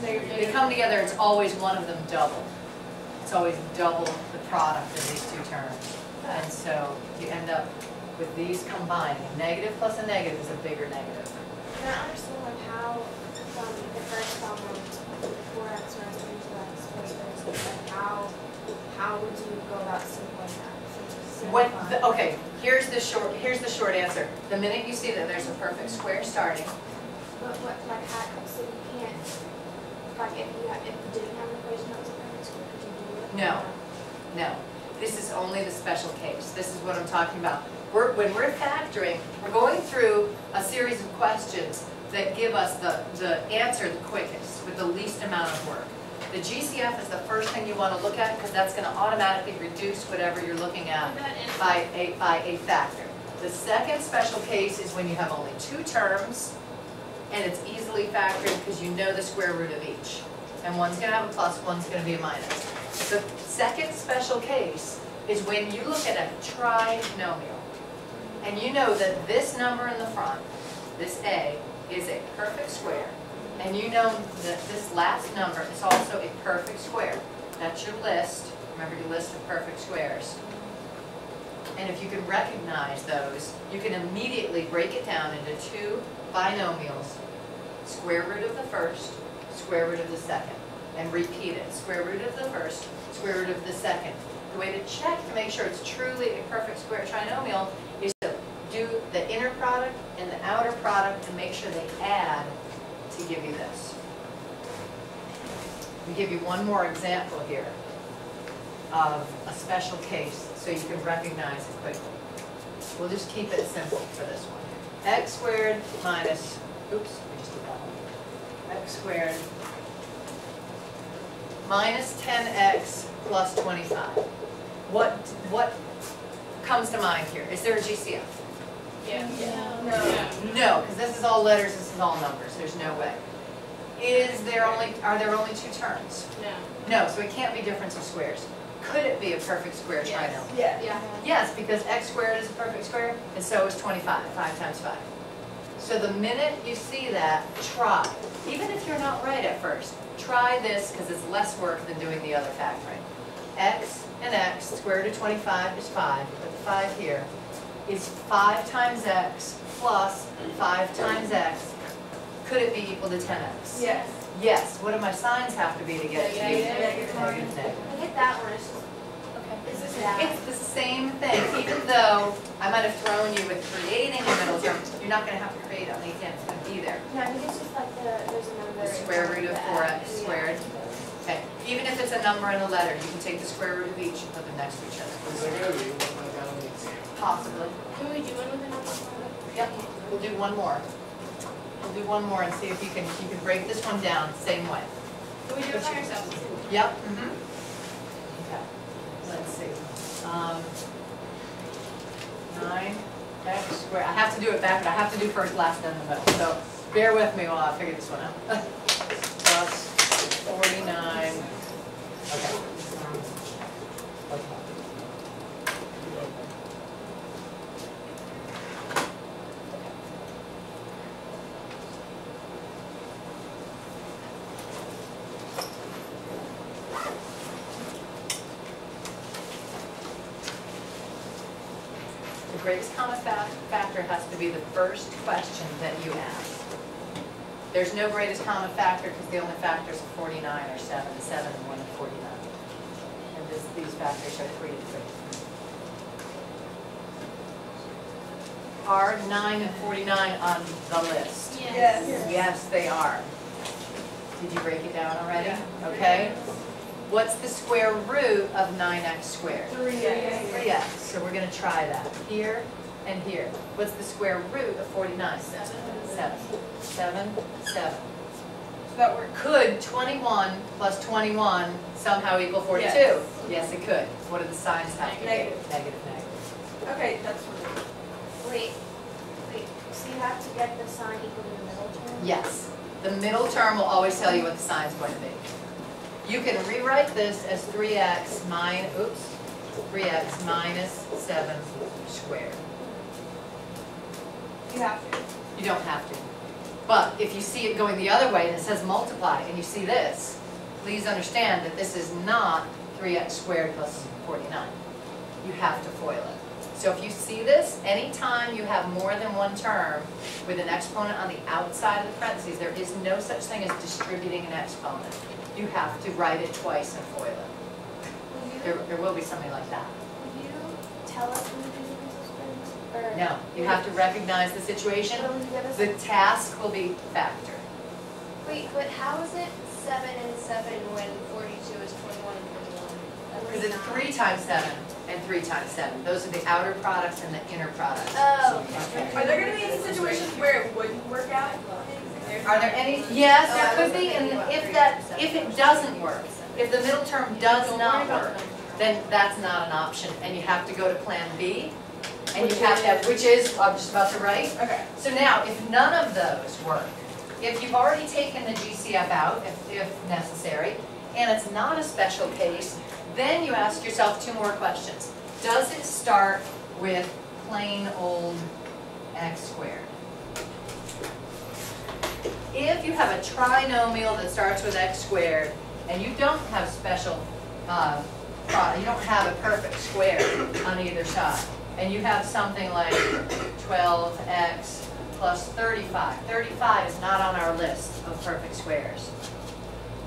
They come together, it's always one of them double. It's always double the product of these two terms. And so you end up with these combining. Negative plus a negative is a bigger negative. Can I understand like how from the first problem 4x minus 22x plus 36, like how would you go about simplifying that? Okay, here's the short answer. The minute you see that there's a perfect square starting. But what like how so you can't like if you didn't have an equation that was a perfect square, could you do it? No. No. This is only the special case. This is what I'm talking about. When we're factoring, we're going through a series of questions that give us the answer the quickest with the least amount of work. The GCF is the first thing you want to look at because that's going to automatically reduce whatever you're looking at by a factor. The second special case is when you have only two terms and it's easily factored because you know the square root of each. And one's going to have a plus, one's going to be a minus. The second special case is when you look at a trinomial and you know that this number in the front, this A, is a perfect square, and you know that this last number is also a perfect square. That's your list. Remember your list of perfect squares. And if you can recognize those, you can immediately break it down into two binomials, square root of the first, square root of the second, and repeat it. Square root of the first, square root of the second. The way to check to make sure it's truly a perfect square trinomial is to do the inner product and the outer product and make sure they add to give you this. We give you one more example here of a special case so you can recognize it quickly. We'll just keep it simple for this one. X squared minus, oops, we just did that one. X squared minus 10x plus 25. What comes to mind here? Is there a GCF? Yeah. No, because this is all letters, this is all numbers. There's no way. Are there only two terms? No, so it can't be difference of squares. Could it be a perfect square trinomial? Yeah. Yes, because x squared is a perfect square, and so is 25, 5 times 5. So the minute you see that, try. Even if you're not right at first, try this because it's less work than doing the other factoring. X and x, square root of 25 is 5, put the 5 here, is 5 times x plus 5 times x. Could it be equal to 10x? Yes. Yes. What do my signs have to be to get it to be Negative. negative? I get that one. It's just okay. Is this that? It's the same thing. Even though I might have thrown you with creating a middle term, you're not going to have to create it on the end. It's going to be there. No, I think it's just like there's a number. The square root of 4x squared. Okay. Even if it's a number in a letter, you can take the square root of each and put them next to each other. Is there going to be one like that on the exam? Possibly. Can we do one with a number? Yep. We'll do one more. We'll do one more and see if you can break this one down the same way. Can we do it by ourselves? Yep. Okay. Let's see. 9x squared. I have to do it backward. I have to do first, last, then the middle. So bear with me while I figure this one out. Plus 49. Okay. The greatest common factor has to be the first question that you ask. There's no greatest common factor because the only factors of 49 are 7 and 7 and 1 and 49. And these factors are 3 and 3. Are 9 and 49 on the list? Yes. Yes, they are. Did you break it down already? Yeah. Okay. What's the square root of 9x squared? 3x. 3x. So we're going to try that here and here. What's the square root of 49? 7. 7. 7, 7. So that works. Could 21 plus 21 somehow equal 42? Yes. Yes, it could. What do the signs have to be? Negative. Negative, negative. Okay, that's fine. Wait. So you have to get the sign equal to the middle term? Yes. The middle term will always tell you what the sign's going to be. You can rewrite this as 3x minus 7 squared. You have to. You don't have to. But if you see it going the other way and it says multiply and you see this, please understand that this is not 3x squared plus 49. You have to FOIL it. So if you see this, anytime you have more than one term with an exponent on the outside of the parentheses, there is no such thing as distributing an exponent. You have to write it twice and FOIL it. There will be something like that. Will you tell us when the difference is squared? Or No, you have to recognize the situation. will you give us The task will be factor. Wait, but how is it 7 and 7 when 42 is 21 and 21? Because it's 3 times 7 and 3 times 7. Those are the outer products and the inner products. Oh. Are there gonna be any situations where it wouldn't work out? Are there any? Yes, there could be, and if it doesn't work, if the middle term does not work, then that's not an option, and you have to go to Plan B, and you have to have, which is, I'm just about to write. Okay. So now, if none of those work, if you've already taken the GCF out, if necessary, and it's not a special case, then you ask yourself 2 more questions. Does it start with plain old x squared? If you have a trinomial that starts with x squared, and you don't have special, you don't have a perfect square on either side, and you have something like 12x plus 35. 35 is not on our list of perfect squares.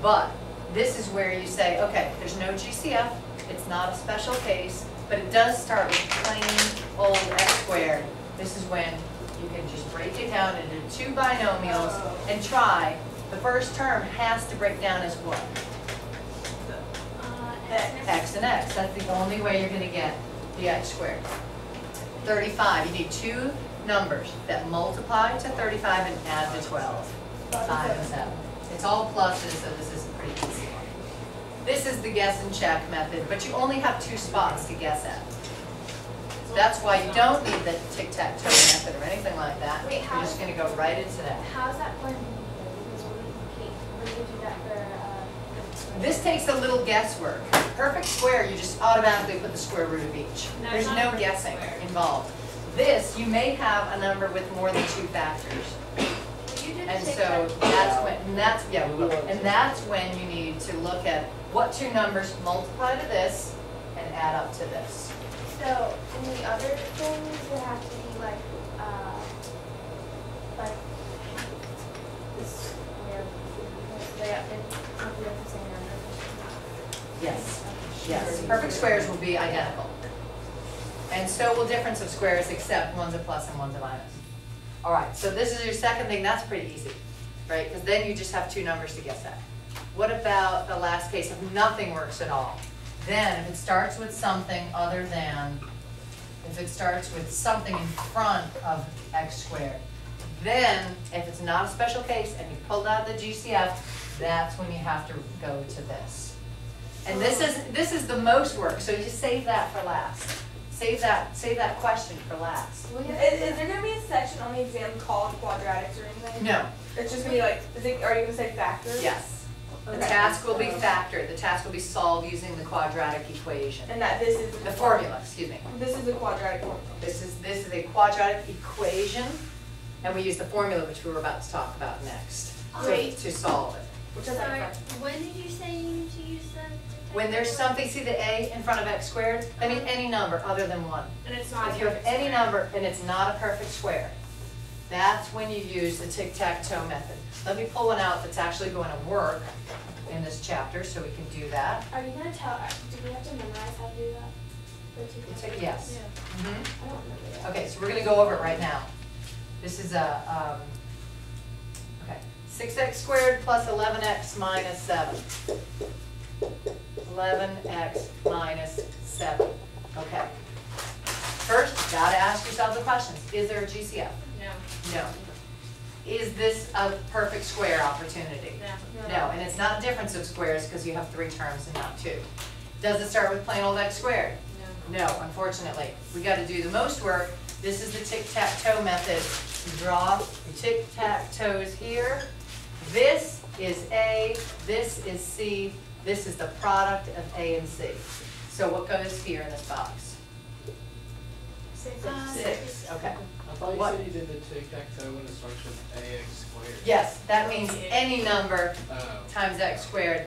But this is where you say, okay, there's no GCF, it's not a special case, but it does start with plain old x squared. This is when you can just break it down into 2 binomials and try. The first term has to break down as what? X and x. That's the only way you're going to get the x squared. 35, you need 2 numbers that multiply to 35 and add to 12. 5 and 7. It's all pluses, so this is a pretty easy one. This is the guess and check method, but you only have 2 spots to guess at. That's why you don't need the tic-tac-toe method or anything like that. Wait, You're just going to go right into that. How's that Plan B? Because when you do that for This takes a little guesswork. Perfect square, you just automatically put the square root of each. No, There's it's not no a perfect guessing square. involved. This, you may have a number with more than 2 factors. You did And take so that. that's when, yeah, we will. And that's when you need to look at what 2 numbers multiply to this and add up to this. So in the other things, there have to be like this square because they have to be the same number. Yes, yes. Perfect squares will be identical. And so will difference of squares, except one's a plus and one's a minus. All right, so this is your second thing. That's pretty easy, right? Because then you just have 2 numbers to guess at. What about the last case if nothing works at all? Then if it starts with something other than, if it starts with something in front of x squared, then if it's not a special case and you pulled out the GCF, that's when you have to go to this. And this is the most work, so you just save that for last. Save that question for last. Is there gonna be a section on the exam called quadratics or anything? No. It's just gonna be like, are you gonna say factors? Yes. The Okay. task will be factored. The task will be solved using the quadratic equation. And that this is The formula, excuse me. This is the quadratic formula. This is a quadratic equation, and we use the formula which we were about to talk about next to solve it. Which is Sorry, like when did you say you need to use the? When there's something, see the a in front of x squared? I mean any number other than 1. and it's not. If you have any number and it's not a perfect square, that's when you use the tic-tac-toe method. Let me pull one out that's actually going to work in this chapter so we can do that. Are you gonna tell? Do we have to memorize how to do that? Yes. I Mhm. don't remember that. Okay, so we're going to go over it right now. This is okay, 6x squared plus 11x minus 7. 11x minus 7. Okay. First, you've got to ask yourself the questions. Is there a GCF? No. No. Is this a perfect square opportunity? No, and it's not difference of squares because you have 3 terms and not 2. Does it start with plain old x squared? No, unfortunately. We got to do the most work. This is the tic-tac-toe method. You draw your tic-tac-toes here. This is A, this is C, this is the product of A and C. So what goes here in this box? 6. 6, okay. thought you What? said you did the tic-tac-toe when it starts with ax squared. Yes, that means any number Oh. times x squared.